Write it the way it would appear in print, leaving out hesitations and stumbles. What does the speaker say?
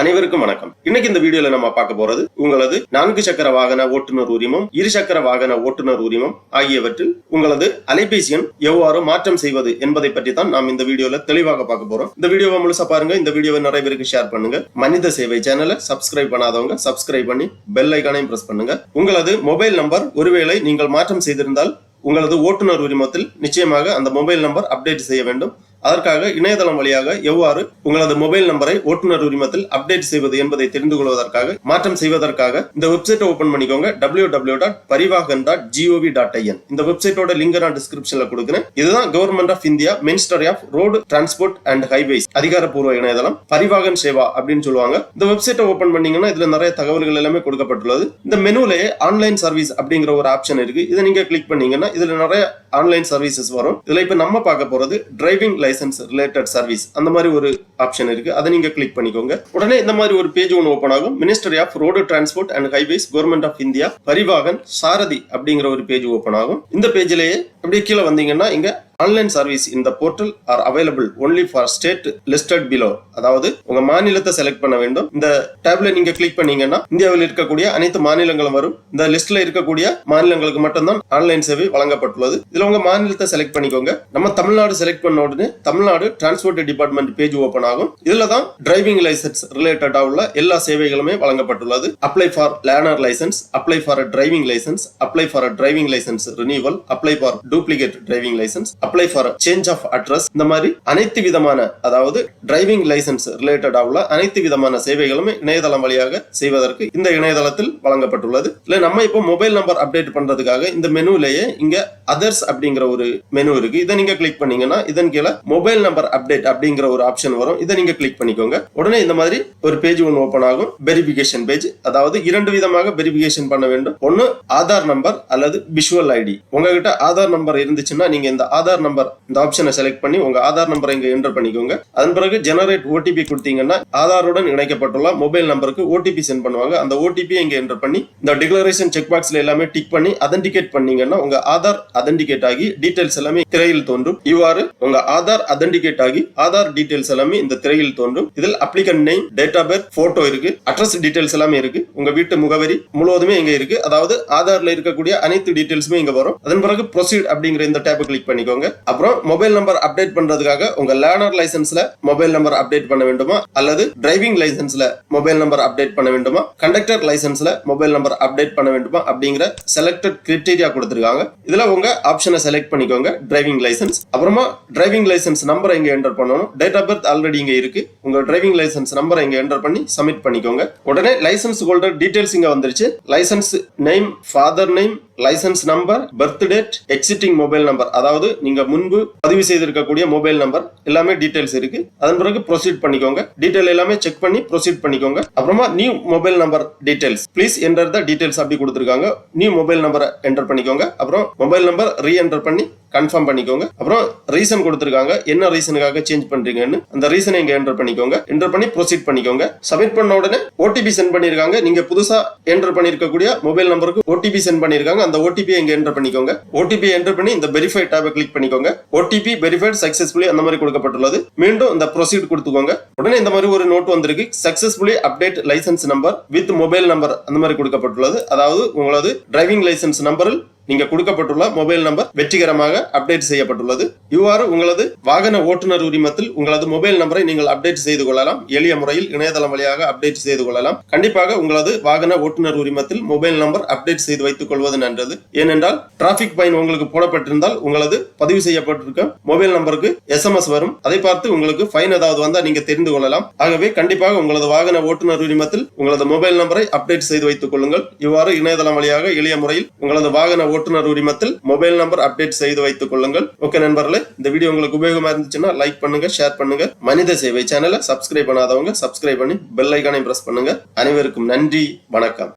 அனைவருக்கும் வணக்கம். இன்னைக்கு இந்த வீடியோல நம்ம பார்க்க போறது உங்களது 4 சக்கர வாகன ஓட்டுநர் உரிமம், 2 சக்கர வாகன ஓட்டுநர் உரிமம் ஆகியவற்றில் உங்களது அலைபேசி எண் எவ்வாறு மாற்றம் செய்வது என்பதை பற்றி தான் நாம் இந்த வீடியோல தெளிவாக பார்க்க போறோம். இந்த வீடியோவை முழுசா பாருங்க. இந்த வீடியோவை நிறைய பேருக்கு ஷேர் பண்ணுங்க. மனித சேவை சேனலை சப்ஸ்கிரைப் பண்ணாதவங்க சப்ஸ்கிரைப் பண்ணி பெல் ஐகானையும் பிரஸ் பண்ணுங்க. உங்களது மொபைல் நம்பர் ஒருவேளை நீங்கள் மாற்றம் செய்திருந்தால் உங்களது ஓட்டுநர் உரிமத்தில் நிச்சயமாக அந்த மொபைல் நம்பர் அப்டேட் செய்ய வேண்டும். அதற்காக இணையதளம் வழியாக எவ்வாறு உங்களது மொபைல் நம்பரை ஓட்டுநர் உரிமத்தில் அப்டேட் செய்வது என்பதை தெரிந்து கொள்வதற்காக மாற்றம் செய்வதற்காக இந்த வெப்சைட்டை ஓபன் பண்ணிக்கோங்க. www.parivahan.gov.in. இந்த வெப்சைட்டோட லிங்க் நான் டிஸ்கிரிப்ஷன்ல கொடுக்கிறேன். இதுதான் government of India ministry of road transport and highways அதிகாரப்பூர்வ இணையதளம் பரிவாகன் சேவா அப்படின்னு சொல்லுவாங்க. இந்த வெப்சைட்டை ஓபன் பண்ணீங்கன்னா இதுல நிறைய தகவல்கள் எல்லாமே கொடுக்கப்பட்டுள்ளது. இந்த மெனுலயே ஆன்லைன் சர்வீஸ் அப்படிங்கிற ஒரு ஆப்ஷன் இருக்கு. இதை நீங்க கிளிக் பண்ணீங்கன்னா இதுல நிறைய ஆன்லைன் சர்வீசஸ் வரும். இதுல இப்ப நம்ம பார்க்க போறது டிரைவிங் லைசன்ஸ் ரிலேட்டட் சர்வீஸ் அந்த மாதிரி ஒரு ஆப்ஷன் இருக்கு. அதை நீங்க கிளிக் பண்ணிக்கோங்க. உடனே இந்த மாதிரி ஒரு பேஜ் ஒன்று ஓபன் ஆகும். Ministry of road transport and highways government of India Parivahan Sarathi அப்படிங்கிற ஒரு பேஜ் ஓபன் ஆகும். இந்த பேஜ்லயே அப்படியே கீழே வந்தீங்கன்னா இங்க ஆன்லைன் சர்வீஸ் இந்த portal are available only for state listed below. அதாவது உங்க மாநிலத்தை செலக்ட் பண்ண வேண்டும். இந்த டேப்ல நீங்க கிளிக் பண்ணீங்கன்னா இந்தியாவில் இருக்கக்கூடிய அனைத்து மாநிலங்களும் வரும். இந்த லிஸ்ட்ல இருக்கக்கூடிய மாநிலங்களுக்கு மட்டும்தான் ஆன்லைன் சேவை வழங்கப்பட்டுள்ளது. இதுல உங்க மாநிலத்தை செலக்ட் பண்ணிக்கோங்க. நம்ம தமிழ்நாடு செலக்ட் பண்ண உடனே Tamil Nadu transport department page open ஆகும். இதுல தான் டிரைவிங் லைசன்ஸ் ரிலேட்டடா உள்ள எல்லா சேவைகளுமே வழங்கப்பட்டுள்ளது. Apply for learner licence, apply for driving licence, apply for driving licence renewal, apply for duplicate driving licence, apply for change of address. இந்த மாதிரி அனைத்து விதமான அதாவது டிரைவிங் லைசன்ஸ் ரிலேட்டடா உள்ள அனைத்து விதமான சேவைகளுமே இணையதளம் வழியாக செய்வதற்கு இந்த இணையதளத்தில் வழங்கப்பட்டுள்ளது. இல்ல நம்ம இப்போ மொபைல் நம்பர் அப்டேட் பண்றதுக்காக இந்த மெனுலயே இங்க அதர்ஸ் அப்படிங்கிற ஒரு மெனு இருக்கு. இதை நீங்க கிளிக் பண்ணீங்கன்னா இதன் கீழே மொபைல் நம்பர் அப்டேட் அப்படிங்கிற ஒரு ஆப்ஷன் வரும். இதை நீங்க கிளிக் பண்ணிக்கோங்க. உடனே இந்த மாதிரி ஒரு பேஜ் ஒன்று ஓபன் ஆகும். Verification page. அதாவது 2 விதமாக வெரிஃபிகேஷன் பண்ண வேண்டும். ஒன்னு ஆதார் நம்பர் அல்லது விஷுவல் ஐடி. உங்ககிட்ட ஆதார் நம்பர் இருந்துச்சுன்னா நீங்க இந்த ஆதார் நம்பர் இந்த ஆப்ஷனை செலக்ட் பண்ணி உங்க ஆதார் நம்பரை இங்க என்டர் பண்ணிக்கோங்க. அதன் பிறகு ஜெனரேட் ஓடிபி கொடுத்தீங்கன்னா ஆதாருடன் இணைக்கப்பட்டுள்ள மொபைல் நம்பருக்கு ஓடிபி சென்ட் பண்ணுவாங்க. அந்த ஓடிபி இங்க என்டர் பண்ணி இந்த டிக்ளரேஷன் செக் பாக்ஸ்ல எல்லாமே டிக் பண்ணி அதென்டிகேட் பண்ணீங்கன்னா உங்க ஆதார் அதென்டிகேட் ஆகி டீடைல்ஸ் எல்லாமே திரையில் தோன்றும். இவ்வாறு உங்க ஆதார் அதென்டிகேட் ஆகி ஆதார் டீடைல்ஸ் எல்லாமே இந்த திரையில் தோன்றும். இதில் applicant name, date of birth, photo இருக்கு, அட்ரஸ் டீடைல்ஸ் எல்லாமே இருக்கு, உங்க வீட்டு முகவரி முழுவதுமே இங்க இருக்கு. அதாவது ஆதார்ல இருக்கக்கூடிய அனைத்து டீடைல்ஸுமே இங்க வரும். அதன் பிறகு ப்ரொசீட் அப்படிங்கிற இந்த டேப்பை கிளிக் பண்ணிக்கோங்க. அப்புறம் மொபைல் நம்பர் அப்டேட் பண்றதுக்காக உங்க லேர்னர் லைசன்ஸ்ல மொபைல் நம்பர் அப்டேட் பண்ண வேண்டுமா, அல்லது டிரைவிங் லைசன்ஸ்ல மொபைல் நம்பர் அப்டேட் பண்ண வேண்டுமா, கண்டக்டர் லைசன்ஸ்ல மொபைல் நம்பர் அப்டேட் பண்ண வேண்டுமா அப்படிங்கிற செலக்டட் கிரைட்டீரியா கொடுத்திருக்காங்க. இதுல உங்க ஆப்ஷனை செலக்ட் பண்ணிக்கோங்க. டிரைவிங் லைசன்ஸ், அப்புறமா டிரைவிங் லைசன்ஸ் நம்பரை இங்க என்டர் பண்ணணும். டேட் ஆஃப் பர்த் ஆல்ரெடி இங்க இருக்கு. உங்க டிரைவிங் லைசன்ஸ் நம்பரை இங்க என்டர் பண்ணி சப்மிட் பண்ணிக்கோங்க. உடனே லைசன்ஸ் ஹோல்டர் டீடைல்ஸ் இங்க வந்துருச்சு. Licence name, father name, licence number, birth date, existing mobile number, அதாவது நீங்க முன்பு பதிவு செய்திருக்கக்கூடிய மொபைல் நம்பர் எல்லாமே டீடைல்ஸ் இருக்கு. அதன் பிறகு ப்ரொசீட் பண்ணிக்கோங்க. டீடைல் எல்லாமே செக் பண்ணி ப்ரொசீட் பண்ணிக்கோங்க. அப்புறமா new mobile number details, please enter the details அப்படி கொடுத்திருக்காங்க. நியூ மொபைல் நம்பரை என்டர் பண்ணிக்கோங்க. அப்புறம் மொபைல் நம்பர் ரீஎன்டர் பண்ணி கன்ஃபார்ம் பண்ணிக்கோங்க. அப்புறம் ரீசன் கொடுத்திருக்காங்க, என்ன ரீசனுக்காக சேஞ்ச் பண்றீங்கன்னு அந்த ரீசனை இங்க என்டர் பண்ணிக்கோங்க. என்டர் பண்ணி ப்ரொசீட் பண்ணிக்கோங்க. சப்மிட் பண்ண உடனே ஓடிபி சென்ட் பண்ணிருக்காங்க. நீங்க புதுசா என்டர் பண்ணிருக்கக்கூடிய மொபைல் நம்பருக்கு ஓடிபி சென்ட் பண்ணிருக்காங்க. அந்த ஓடிபி இங்க என்டர் பண்ணிக்கோங்க. ஓடிபி என்டர் பண்ணி இந்த வெரிஃபை டாபை கிளிக் பண்ணிக்கோங்க. ஓடிபி வெரிஃபைட் சக்சஸ்ஃபுல்லி அந்த மாதிரி கொடுக்கப்பட்டுள்ளது. மீண்டும் இந்த ப்ரொசீட் கொடுத்துக்கோங்க. உடனே இந்த மாதிரி ஒரு நோட் வந்திருக்கு. Successfully update licence number with mobile number அந்த மாதிரி கொடுக்கப்பட்டுள்ளது. அதாவது உங்களது டிரைவிங் லைசன்ஸ் நம்பரில் நீங்க கொடுக்கப்பட்டுள்ள மொபைல் நம்பர் வெற்றிகரமாக அப்டேட் செய்யப்பட்டுள்ளது. இவ்வாறு உங்களது வாகன ஓட்டுநர் உரிமத்தில் உங்களது மொபைல் நம்பரை நீங்கள் அப்டேட் செய்து கொள்ளலாம். எளிய முறையில் இணையதளம் வழியாக அப்டேட் செய்து கொள்ளலாம். கண்டிப்பாக உங்களது வாகன ஓட்டுநர் உரிமத்தில் மொபைல் நம்பர் அப்டேட் செய்து வைத்துக் கொள்வது நல்லது. ஏனென்றால் டிராபிக் ஃபைன் உங்களுக்கு போடப்பட்டிருந்தால் உங்களது பதிவு செய்யப்பட்டிருக்க மொபைல் நம்பருக்கு SMS வரும். அதை பார்த்து உங்களுக்கு ஃபைன் ஏதாவது வந்தால் நீங்க தெரிந்து கொள்ளலாம். ஆகவே கண்டிப்பாக உங்களது வாகன ஓட்டுநர் உரிமத்தில் உங்களது மொபைல் நம்பரை அப்டேட் செய்து வைத்துக் கொள்ளுங்கள். இவ்வாறு இணையதளம் வழியாக எளிய முறையில் உங்களது வாகன ஓட்டுநர் உரிமத்தில் மொபைல் நம்பர் அப்டேட் செய்து வைத்துக் கொள்ளுங்கள். ஓகே நண்பர்களே, இந்த வீடியோ உங்களுக்கு உபயோகமா இருந்துச்சுன்னா லைக் பண்ணுங்க, ஷேர் பண்ணுங்க. மனித சேவை சேனலை சப்ஸ்கிரைப் பண்ணாதவங்க சப்ஸ்கிரைப் பண்ணி பெல் ஐகானை பிரஸ் பண்ணுங்க. அனைவருக்கும் நன்றி, வணக்கம்.